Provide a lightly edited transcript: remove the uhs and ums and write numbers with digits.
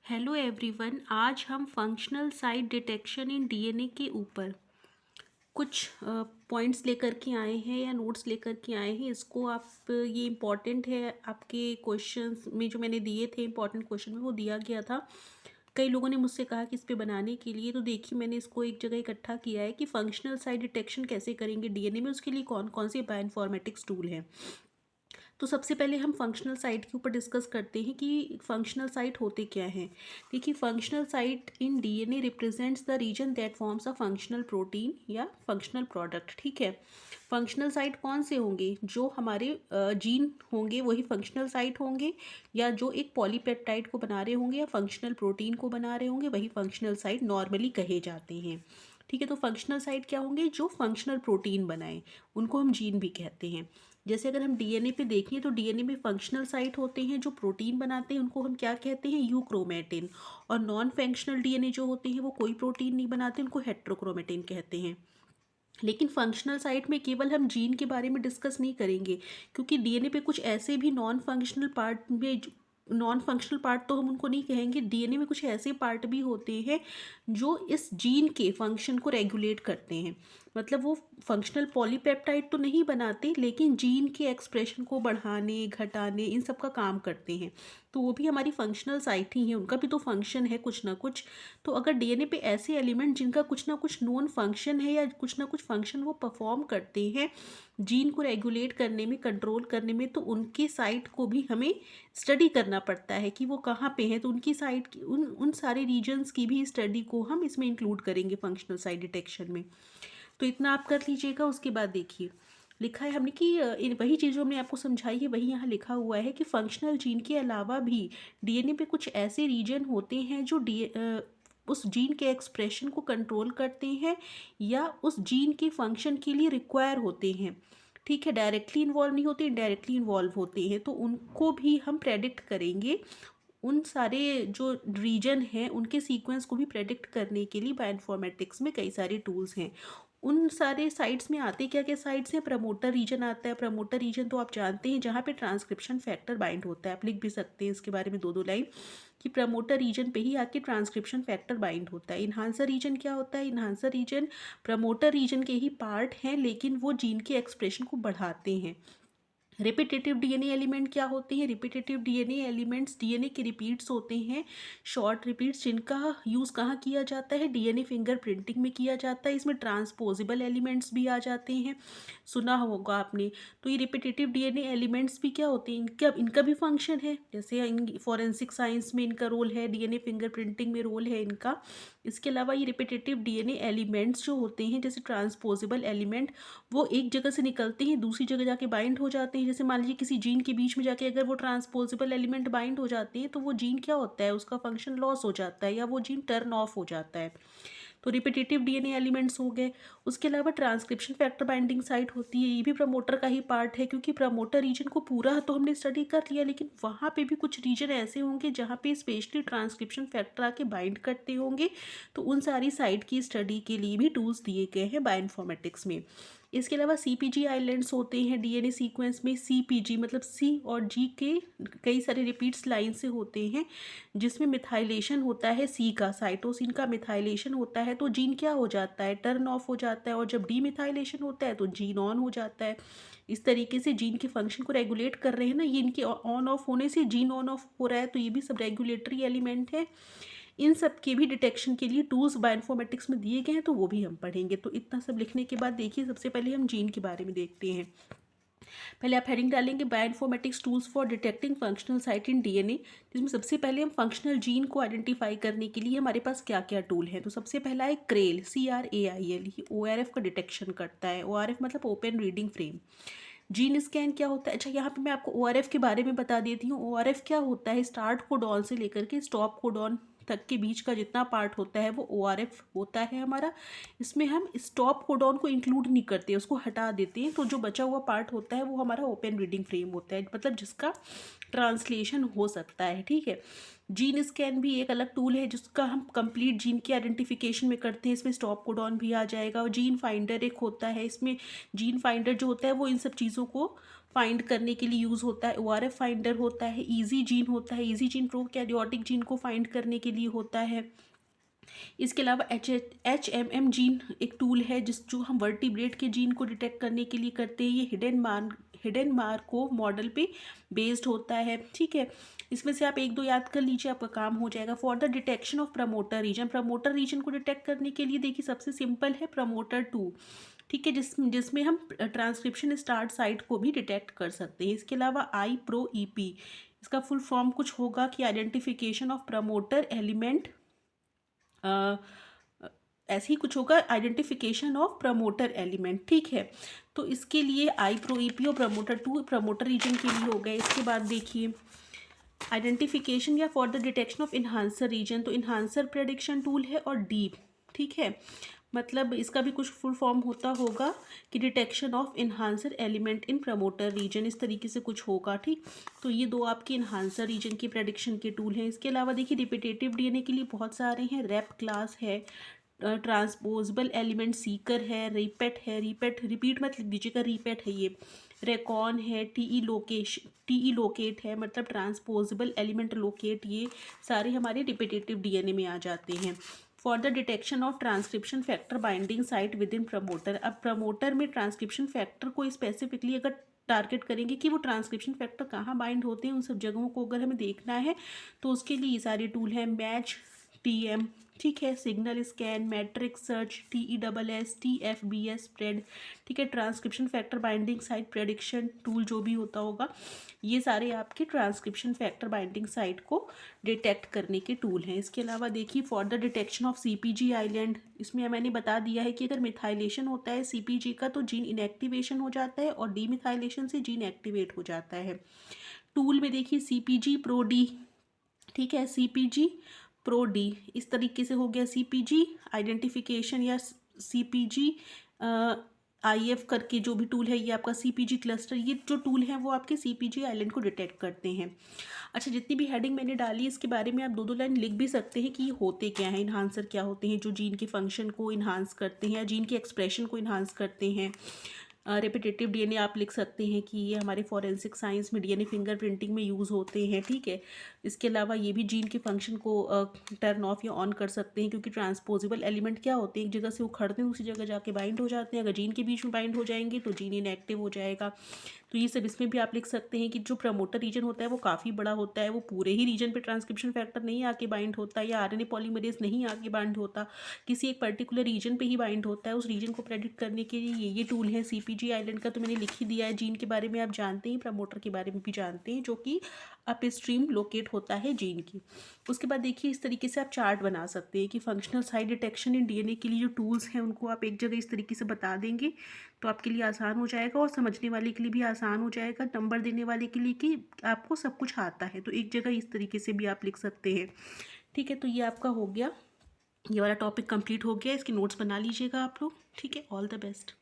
Hello everyone. आज हम functional site detection in DNA के ऊपर कुछ पॉइंट्स लेकर के आए हैं या नोट्स लेकर के आए हैं। इसको आप ये इम्पॉर्टेंट है, आपके क्वेश्चंस में जो मैंने दिए थे इम्पॉर्टेंट क्वेश्चन में वो दिया गया था। कई लोगों ने मुझसे कहा कि इस पे बनाने के लिए, तो देखिए मैंने इसको एक जगह इकट्ठा किया है कि फंक्शनल साइट डिटेक्शन कैसे करेंगे डीएनए में, उसके लिए कौन कौन से बायोइन्फॉर्मेटिक्स टूल हैं। तो सबसे पहले हम फंक्शनल साइट के ऊपर डिस्कस करते हैं कि फंक्शनल साइट होते क्या हैं। देखिए, functional site in DNA represents the region that forms a functional protein या फंक्शनल प्रोडक्ट। ठीक है, फंक्शनल साइट कौन से होंगे? जो हमारे जीन होंगे वही फंक्शनल साइट होंगे, या जो एक पॉलीपेप्टाइड को बना रहे होंगे या फंक्शनल प्रोटीन को बना रहे होंगे वही फंक्शनल साइट नॉर्मली कहे जाते हैं। ठीक है, तो फंक्शनल साइट क्या होंगे? जो फंक्शनल प्रोटीन बनाए, उनको हम जीन भी कहते हैं। जैसे अगर हम डीएनए पे देखें तो डीएनए में फंक्शनल साइट होते हैं जो प्रोटीन बनाते हैं, उनको हम क्या कहते हैं? यूक्रोमेटिन। और नॉन फंक्शनल डीएनए जो होते हैं वो कोई प्रोटीन नहीं बनाते, उनको हेट्रोक्रोमेटिन कहते हैं। लेकिन फंक्शनल साइट में केवल हम जीन के बारे में डिस्कस नहीं करेंगे, क्योंकि डीएनए पे कुछ ऐसे भी नॉन फंक्शनल पार्ट तो हम उनको नहीं कहेंगे। डीएनए में कुछ ऐसे पार्ट भी होते हैं जो इस जीन के फंक्शन को रेगुलेट करते हैं। मतलब वो फंक्शनल पॉलीपेप्टाइड तो नहीं बनाते, लेकिन जीन के एक्सप्रेशन को बढ़ाने घटाने इन सब का काम करते हैं। तो वो भी हमारी फंक्शनल साइट ही है, उनका भी तो फंक्शन है कुछ ना कुछ। तो अगर डीएनए पे ऐसे एलिमेंट जिनका कुछ ना कुछ नोन फंक्शन है या कुछ ना कुछ फंक्शन वो परफॉर्म करते हैं जीन को रेगुलेट करने में, कंट्रोल करने में, तो उनकी साइट को भी हमें स्टडी करना पड़ता है कि वो कहाँ पे हैं। तो उनकी साइट की उन उन सारे रीजन्स की भी स्टडी को हम इसमें इंक्लूड करेंगे फंक्शनल साइट डिटेक्शन में। तो इतना आप कर लीजिएगा। उसके बाद देखिए, लिखा है हमने कि वही चीज़ जो हमने आपको समझाई है वही यहाँ लिखा हुआ है कि फंक्शनल जीन के अलावा भी डीएनए पे कुछ ऐसे रीजन होते हैं जो उस जीन के एक्सप्रेशन को कंट्रोल करते हैं या उस जीन के फंक्शन के लिए रिक्वायर होते हैं। ठीक है, डायरेक्टली इन्वॉल्व नहीं होते, इनडायरेक्टली इन्वॉल्व होते हैं, तो उनको भी हम प्रेडिक्ट करेंगे। उन सारे जो रीजन हैं उनके सीक्वेंस को भी प्रेडिक्ट करने के लिए बायोइन्फॉर्मेटिक्स में कई सारे टूल्स हैं। उन सारे साइट्स में आते क्या क्या साइट्स हैं? प्रमोटर रीजन आता है। प्रमोटर रीजन तो आप जानते हैं, जहाँ पे ट्रांसक्रिप्शन फैक्टर बाइंड होता है। आप लिख भी सकते हैं इसके बारे में दो दो लाइन कि प्रमोटर रीजन पे ही आके ट्रांसक्रिप्शन फैक्टर बाइंड होता है। इन्हांसर रीजन क्या होता है? इन्हांसर रीजन प्रमोटर रीजन के ही पार्ट हैं, लेकिन वो जीन के एक्सप्रेशन को बढ़ाते हैं। रिपीटेटिव डीएनए एलिमेंट क्या होते हैं? रिपीटेटिव डीएनए एलिमेंट्स डीएनए के रिपीट्स होते हैं, शॉर्ट रिपीट्स, जिनका यूज़ कहाँ किया जाता है? डीएनए फिंगर प्रिंटिंग में किया जाता है। इसमें ट्रांसपोजेबल एलिमेंट्स भी आ जाते हैं, सुना होगा आपने। तो ये रिपीटेटिव डीएनए एलिमेंट्स भी क्या होते हैं? इनका इनका भी फंक्शन है। जैसे फॉरेंसिक साइंस में इनका रोल है, डीएनए फिंगर प्रिंटिंग में रोल है इनका। इसके अलावा ये रिपीटेटिव डीएनए एलिमेंट्स जो होते हैं, जैसे ट्रांसपोजेबल एलिमेंट, वो एक जगह से निकलते हैं दूसरी जगह जाके बाइंड हो जाते हैं। जैसे मान लीजिए किसी जीन के बीच में जाके अगर वो ट्रांसपोजेबल एलिमेंट बाइंड हो जाते हैं तो वो जीन क्या होता है? उसका फंक्शन लॉस हो जाता है या वो जीन टर्न ऑफ हो जाता है। तो रिपीटेटिव डीएनए एलिमेंट्स हो गए। उसके अलावा ट्रांसक्रिप्शन फैक्टर बाइंडिंग साइट होती है, ये भी प्रमोटर का ही पार्ट है, क्योंकि प्रमोटर रीजन को पूरा तो हमने स्टडी कर लिया, लेकिन वहाँ पे भी कुछ रीजन ऐसे होंगे जहाँ पे स्पेशली ट्रांसक्रिप्शन फैक्टर आके बाइंड करते होंगे। तो उन सारी साइट की स्टडी के लिए भी टूल्स दिए गए हैं बायोइन्फॉर्मेटिक्स में। इसके अलावा सीपीजी आइलैंड्स होते हैं डीएनए सीक्वेंस में। सीपीजी मतलब सी और जी के कई सारे रिपीट्स लाइन से होते हैं, जिसमें मिथाइलेशन होता है सी का, साइटोसिन का मिथाइलेशन होता है तो जीन क्या हो जाता है? टर्न ऑफ हो जाता है। और जब डीमिथाइलेशन होता है तो जीन ऑन हो जाता है। इस तरीके से जीन के फंक्शन को रेगुलेट कर रहे हैं ना, ये इनके ऑन ऑफ होने से जीन ऑन ऑफ हो रहा है, तो ये भी सब रेगुलेटरी एलिमेंट है। इन सब के भी डिटेक्शन के लिए टूल्स बायोइन्फॉर्मेटिक्स में दिए गए हैं, तो वो भी हम पढ़ेंगे। तो इतना सब लिखने के बाद देखिए, सबसे पहले हम जीन के बारे में देखते हैं। पहले आप हेडिंग डालेंगे bioinformatics tools for detecting functional site in DNA, जिसमें सबसे पहले हम फंक्शनल जीन को आइडेंटिफाई करने के लिए हमारे पास क्या क्या टूल है। तो सबसे पहला है क्रेल, CRAIL। ये ORF का डिटेक्शन करता है। ORF मतलब open reading frame. Gene scan क्या होता है? अच्छा, यहाँ पे मैं आपको ORF के बारे में बता देती हूँ। ORF क्या होता है? स्टार्ट कोडॉन से लेकर के स्टॉप कोडॉन तक के बीच का जितना पार्ट होता है वो ORF होता है हमारा। इसमें हम स्टॉप कोडॉन को इंक्लूड नहीं करते, उसको हटा देते हैं। तो जो बचा हुआ पार्ट होता है वो हमारा ओपन रीडिंग फ्रेम होता है, मतलब जिसका ट्रांसलेशन हो सकता है। ठीक है, जीन स्कैन भी एक अलग टूल है जिसका हम कंप्लीट जीन की आइडेंटिफिकेशन में करते हैं। इसमें स्टॉप कोडॉन भी आ जाएगा। और जीन फाइंडर एक होता है, इसमें जीन फाइंडर जो होता है वो इन सब चीज़ों को फाइंड करने के लिए यूज़ होता है, ORF फाइंडर होता है, ईजी जीन होता है, ईजी जीन प्रोकैरियोटिक जीन को फाइंड करने के लिए होता है। इसके अलावा HMM जीन एक टूल है जो हम वर्टिब्रेट के जीन को डिटेक्ट करने के लिए करते हैं। ये हिडन मार्कोव मॉडल पे बेस्ड होता है, ठीक है। इसमें से आप 1-2 याद कर लीजिए, आपका काम हो जाएगा। For the detection of promoter region को डिटेक्ट करने के लिए देखिए सबसे सिंपल है प्रमोटर 2, ठीक है, जिसमें हम ट्रांसक्रिप्शन स्टार्ट साइट को भी डिटेक्ट कर सकते हैं। इसके अलावा IPRO-EP, इसका फुल फॉर्म कुछ होगा कि आइडेंटिफिकेशन ऑफ प्रमोटर एलिमेंट, ऐसे ही कुछ होगा, आइडेंटिफिकेशन ऑफ प्रमोटर एलिमेंट, ठीक है। तो इसके लिए IPRO-EP और प्रमोटर 2 प्रमोटर रीजन के लिए हो गए। इसके बाद देखिए आइडेंटिफिकेशन या for the detection of enhancer region, तो इन्हांसर प्रेडिक्शन टूल है और डीप, ठीक है। मतलब इसका भी कुछ फुल फॉर्म होता होगा कि detection of enhancer element in promoter region, इस तरीके से कुछ होगा, ठीक। तो ये 2 आपके इन्हांसर रीजन की प्रेडिक्शन के टूल हैं। इसके अलावा देखिए रिपीटेटिव DNA के लिए बहुत सारे हैं। रैप क्लास है, ट्रांसपोजेबल एलिमेंट सीकर है, रिपीट मत लिख दीजिएगा, रिपेट है ये। रेकॉन है, TE लोकेट है, मतलब ट्रांसपोजेबल एलिमेंट लोकेट, ये सारे हमारे रिपीटेटिव DNA में आ जाते हैं। For the detection of transcription factor binding site with in promoter, अब प्रमोटर में ट्रांसक्रिप्शन फैक्टर को स्पेसिफिकली अगर टारगेट करेंगे कि वो ट्रांसक्रिप्शन फैक्टर कहाँ बाइंड होते हैं, उन सब जगहों को अगर हमें देखना है तो उसके लिए ये सारे टूल हैं। मैच TM, ठीक है, signal scan, matrix search, TESS, TFBS spread, ठीक है, transcription factor binding site prediction tool जो भी होता होगा, ये सारे आपके ट्रांसक्रिप्शन फैक्टर बाइंडिंग साइट को डिटेक्ट करने के टूल हैं। इसके अलावा देखिए for the detection of CPG island, इसमें मैंने बता दिया है कि अगर मिथाइलेशन होता है CPG का तो जीन इनएक्टिवेशन हो जाता है और डीमिथाइलेशन से जीन एक्टिवेट हो जाता है। टूल में देखिए CPG PRO-D, ठीक है, CPG PRO-D इस तरीके से हो गया। CPG आइडेंटिफिकेशन या CPG IF करके जो भी टूल है, ये आपका CPG क्लस्टर, ये जो टूल है वो आपके CPG आइलैंड को डिटेक्ट करते हैं। अच्छा, जितनी भी हेडिंग मैंने डाली इसके बारे में आप 2-2 लाइन लिख भी सकते हैं कि ये होते क्या हैं, इन्हांसर क्या होते हैं, जो जीन के फंक्शन को इन्हांस करते हैं या जीन के एक्सप्रेशन को इन्हांस करते हैं। रेपिटेटिव DNA आप लिख सकते हैं कि ये हमारे फॉरेंसिक साइंस में DNA फिंगरप्रिंटिंग में यूज़ होते हैं, ठीक है। इसके अलावा ये भी जीन के फंक्शन को टर्न ऑफ या ऑन कर सकते हैं, क्योंकि ट्रांसपोजेबल एलिमेंट क्या होते हैं, एक जगह से उखड़ते हैं दूसरी जगह जाके बाइंड हो जाते हैं। अगर जीन के बीच में बाइंड हो जाएंगे तो जीन इनएक्टिव हो जाएगा। तो ये सब इसमें भी आप लिख सकते हैं कि जो प्रमोटर रीजन होता है वो काफ़ी बड़ा होता है, वो पूरे ही रीजन पे ट्रांसक्रिप्शन फैक्टर नहीं आके बाइंड होता या RNA पॉलीमरेज नहीं आके बाइंड होता, किसी एक पर्टिकुलर रीजन पे ही बाइंड होता है। उस रीजन को प्रेडिक्ट करने के लिए ये टूल है। CPG आइलैंड का तो मैंने लिख ही दिया है। जीन के बारे में आप जानते हैं, प्रमोटर के बारे में भी जानते हैं, जो कि अपस्ट्रीम लोकेट होता है जीन की। उसके बाद देखिए इस तरीके से आप चार्ट बना सकते हैं कि फंक्शनल साइट डिटेक्शन इन DNA के लिए जो टूल्स हैं उनको आप एक जगह इस तरीके से बता देंगे तो आपके लिए आसान हो जाएगा और समझने वाले के लिए भी आसान हो जाएगा, नंबर देने वाले के लिए कि आपको सब कुछ आता है। तो एक जगह इस तरीके से भी आप लिख सकते हैं, ठीक है। तो ये आपका हो गया, ये वाला टॉपिक कंप्लीट हो गया। इसके नोट्स बना लीजिएगा आप लोग, ठीक है। All the best.